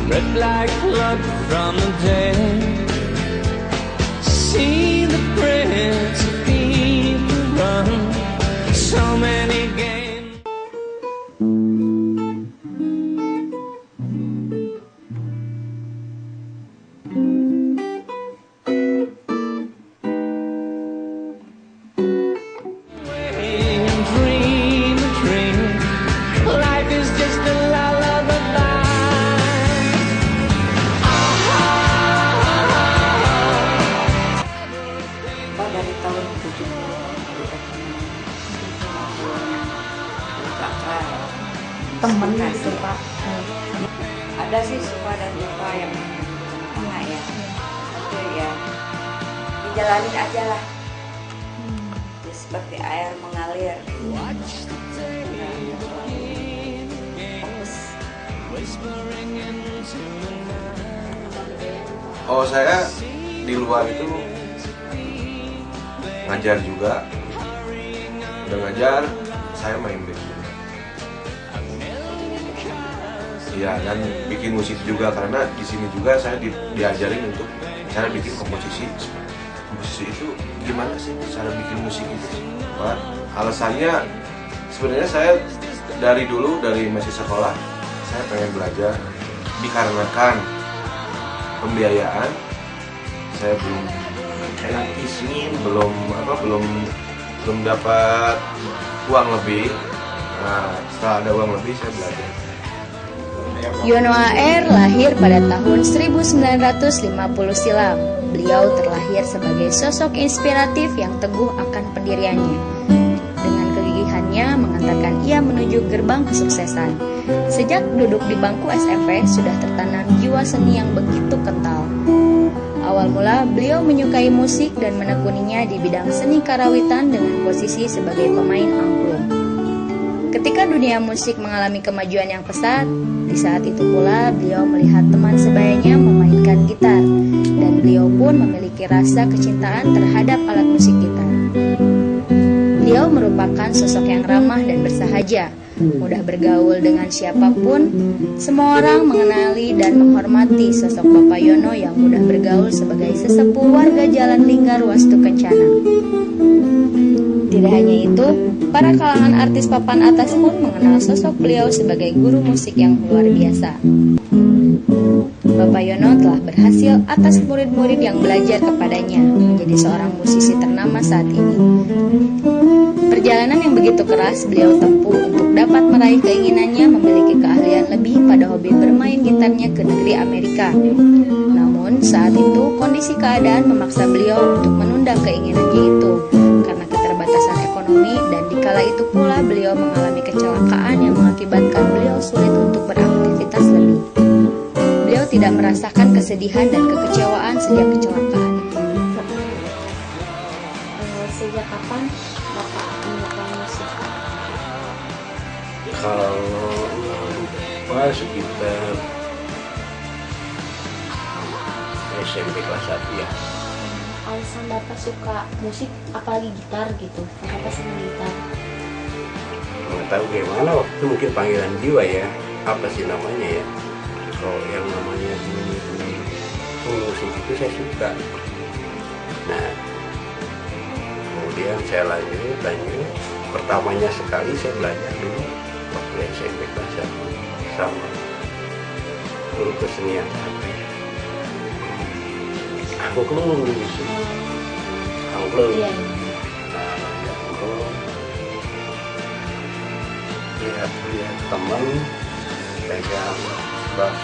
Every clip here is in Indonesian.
red like blood from the dead. See the prince of people run so many games. Dream a dream. Life is just a lullaby. Dari tahun 70 temen gitu Pak. Ada sih suka dan lupa yang enggak ya, itu ya dijalanin aja lah. Ya, seperti air mengalir. Oh, saya di luar itu ngajar juga, udah ngajar, saya main band juga. Iya, dan bikin musik juga, karena di sini juga saya diajarin untuk cara bikin komposisi. Komposisi itu gimana sih cara bikin musik itu? Wah, alasannya sebenarnya saya dari dulu, dari masih sekolah, saya pengen belajar, dikarenakan pembiayaan saya belum belum dapat uang lebih. Nah, setelah ada uang lebih saya belajar. Yono AR lahir pada tahun 1950 silam. Beliau terlahir sebagai sosok inspiratif yang teguh akan pendiriannya. Dengan kegigihannya mengantarkan ia menuju gerbang kesuksesan. Sejak duduk di bangku SMP sudah tertanam jiwa seni yang begitu kental. Awal mula beliau menyukai musik dan menekuninya di bidang seni karawitan dengan posisi sebagai pemain angklung. Ketika dunia musik mengalami kemajuan yang pesat, di saat itu pula beliau melihat teman sebayanya memainkan gitar, dan beliau pun memiliki rasa kecintaan terhadap alat musik gitar. Beliau merupakan sosok yang ramah dan bersahaja, mudah bergaul dengan siapapun. Semua orang mengenali dan menghormati sosok Bapak Yono yang mudah bergaul sebagai sesepuh warga Jalan Linggar Wastu Kencana. Tidak hanya itu, para kalangan artis papan atas pun mengenal sosok beliau sebagai guru musik yang luar biasa. Bapak Yono telah berhasil atas murid-murid yang belajar kepadanya menjadi seorang musisi ternama saat ini. Perjalanan yang begitu keras beliau tempuh untuk dapat meraih keinginannya memiliki keahlian lebih pada hobi bermain gitarnya ke negeri Amerika. Namun saat itu kondisi keadaan memaksa beliau untuk menunda keinginannya itu karena keterbatasan ekonomi, dan dikala itu pula beliau mengalami kecelakaan yang mengakibatkan beliau sulit untuk beraktivitas lebih. Beliau tidak merasakan kesedihan dan kekecewaan sejak kecelakaan. Sejak kapan Bapak menyukai musik? Kalau lupa sekitar SMP kelas 1 ya. Alasan Bapak suka musik, apalagi gitar gitu, kenapa senang gitar? Nggak tahu gimana, waktu mungkin panggilan jiwa ya, apa sih namanya ya, kalau yang namanya musik itu saya suka. Nah, kemudian saya lanjut, pertamanya sekali saya belajar dulu waktu SMP kelas 1 sama guru kesenian angklung gitu. Angklung. Iya. Nah, angklung. Lihat teman pegang bass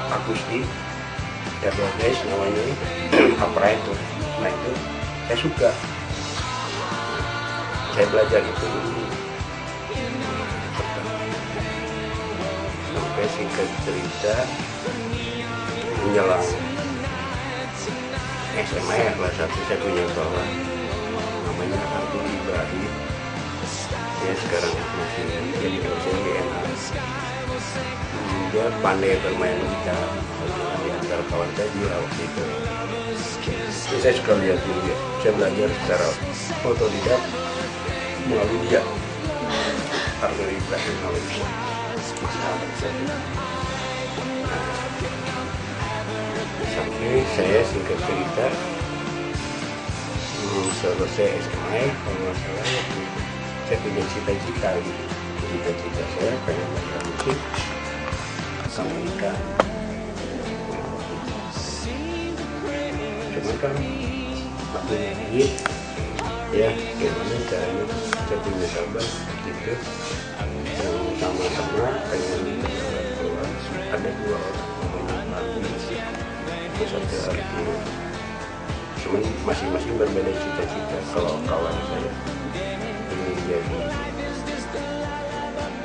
akustik double bass namanya operator. Nah itu saya suka, saya belajar itu dulu sampai singkat cerita menjelang SMA ya, kelas 1 saya punya kawan namanya Abdul Ibrahim, dia sekarang masih jadi dosen di NH. Dia pandai bermain gitar di antara kawan saya di waktu itu. Jadi saya suka lihat dia, saya belajar secara otodidak melalui dia. Abdul Ibrahim namanya. Sampai saya singkat cerita selesai SMA kalau nggak salah saya punya cita-cita gitu. Cita-cita saya pengen belajar musik Amerika. Cuman kan nggak punya duit ya, gimana caranya saya punya sahabat gitu yang sama-sama pengen keluar. Ada 2 orang satu arti, cuman masing-masing berbeda cita-cita. Kalau kawan saya ingin jadi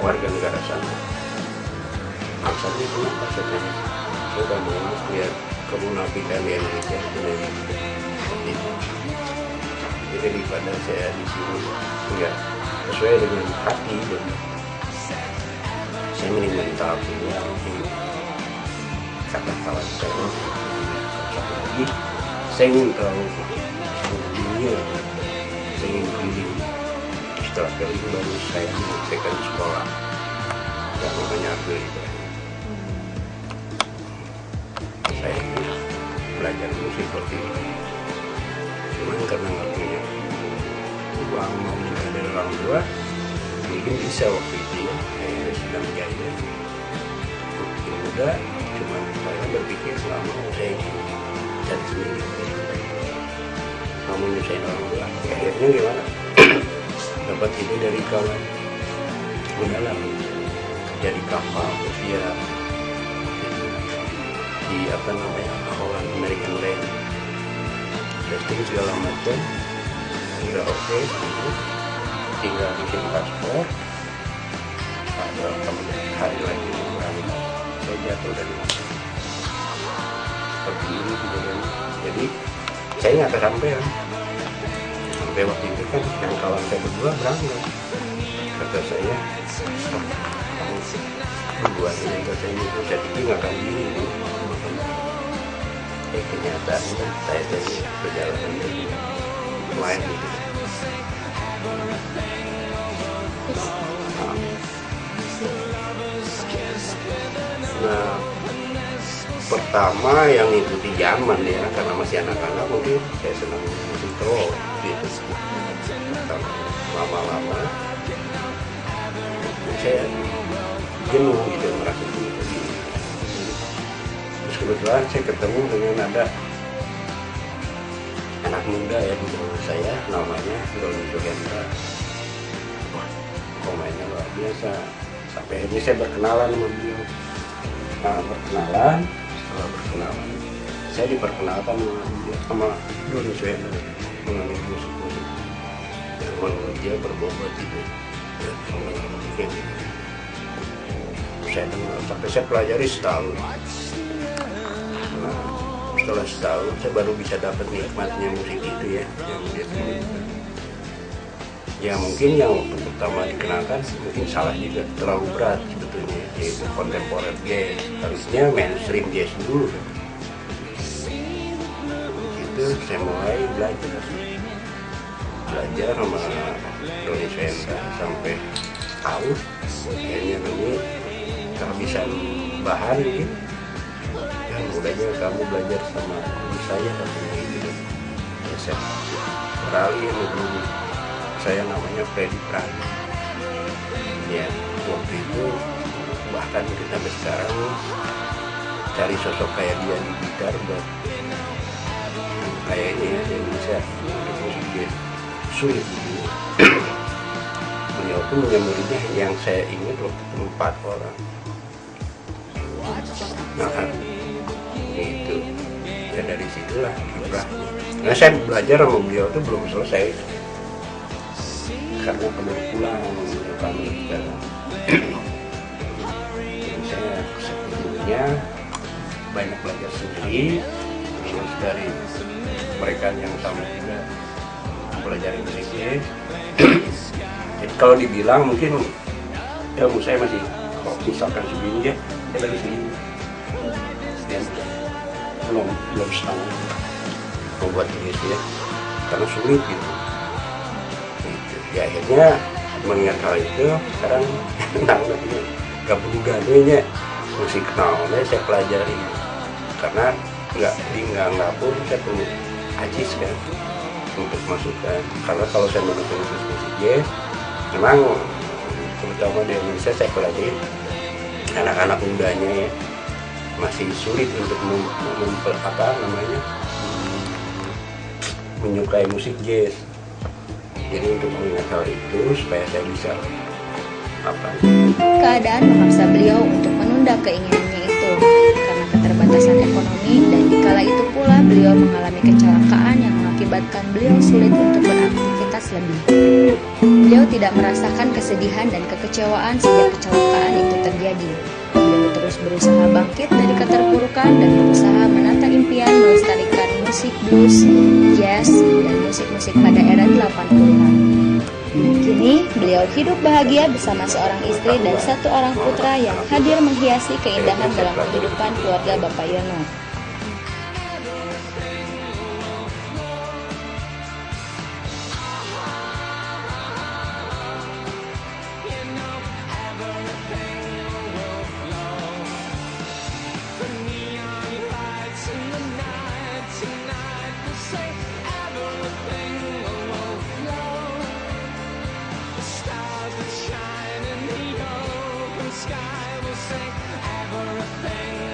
warga negara sana, alasannya kenapa? Saya tanya, saya udah mau lihat kemunafikan di Indonesia itu. Jadi daripada saya di sini nggak sesuai dengan hati, dan saya mending mental punya kata kawan saya. Lagi saya ingin tahu dunia, saya ingin keliling. Setelah keliling baru saya menyelesaikan sekolah yang namanya Abdul Ibrahim. Saya ingin belajar musik seperti ini, cuman karena nggak punya uang mau minta dari orang tua, mungkin bisa waktu itu ya, saya sedang jaya mungkin muda, cuman saya berpikir selama saya cari sendiri, nggak mau nyusahin orang tua. Ya, akhirnya gimana? Dapat ide dari kawan, udahlah kerja di kapal pesiar di apa namanya Holland American Line, testing segala macam udah oke, tinggal bikin paspor. Ada hari lagi saya jatuh dari motor seperti ini kejadian. Jadi saya nggak kesampean. Sampai waktu itu kan yang kawan saya berdua berangkat, kata saya, kamu berdua ini kata ini, saya pikir nggak akan gini. Kenyataannya saya jadi perjalanan lain gitu. Nah, pertama yang ikuti zaman ya, karena masih anak-anak mungkin saya senang musik rock gitu. Lama-lama saya jenuh gitu, merasa jenuh begini. Terus kebetulan saya ketemu dengan ada anak muda ya di bawah saya, namanya Doni Johendra. Wah, pemainnya luar biasa. Sampai ini saya berkenalan sama beliau. Nah, setelah berkenalan, saya diperkenalkan sama Doni Johendra mengenai musik-musik yang menurut dia berbobot itu. Saya dengar, sampai saya pelajari setahun. Nah, setelah setahun saya baru bisa dapat nikmatnya musik itu ya, yang dia tunjukkan. Ya mungkin yang waktu pertama dikenalkan mungkin salah juga, terlalu berat sebetulnya, yaitu kontemporer jazz. Harusnya mainstream jazz dulu. Itu saya mulai belajar sama Doni Johendra sampai tahu akhirnya ini kehabisan bahan gitu. Yang mudahnya kamu belajar sama guru saya katanya gitu. Ya, saya beralih sama guru saya namanya Freddy Prang. Ya waktu itu bahkan kita sampai sekarang cari sosok kayak dia di gitar buat kayaknya ya di Indonesia untuk musik jazz sulit gitu. Beliau pun punya muridnya yang saya ingat waktu itu 4 orang. Nah, itu ya dari situlah kiprah. Nah, saya belajar sama beliau itu belum selesai karena keburu pulang kami. Jadi saya sebetulnya banyak belajar sendiri, terus dari mereka yang sama juga belajar musiknya. Jadi kalau dibilang mungkin ilmu saya masih, kalau misalkan segini ya, saya baru segini. Dan belum setengah membuat ini ya, karena sulit gitu. Ya akhirnya mengingat hal itu, sekarang namanya gabung-gabungnya musik naonnya saya pelajari, karena nggak pun saya perlu ajis kan untuk masukkan, karena kalau saya mendukung musik jazz memang terutama di Indonesia saya pelajari anak-anak mudanya ya masih sulit untuk menyukai musik jazz. Jadi untuk mengingat hal itu supaya saya bisa Keadaan memaksa beliau untuk menunda keinginannya itu karena keterbatasan ekonomi, dan dikala itu pula beliau mengalami kecelakaan yang mengakibatkan beliau sulit untuk beraktivitas lebih. Beliau tidak merasakan kesedihan dan kekecewaan sejak kecelakaan itu terjadi. Beliau terus berusaha bangkit dari keterpurukan dan berusaha menata impian melestarikan musik blues, jazz, dan musik-musik pada era 80-an. Kini, beliau hidup bahagia bersama seorang istri dan 1 orang putra yang hadir menghiasi keindahan dalam kehidupan keluarga Bapak Yono. Sky will say everything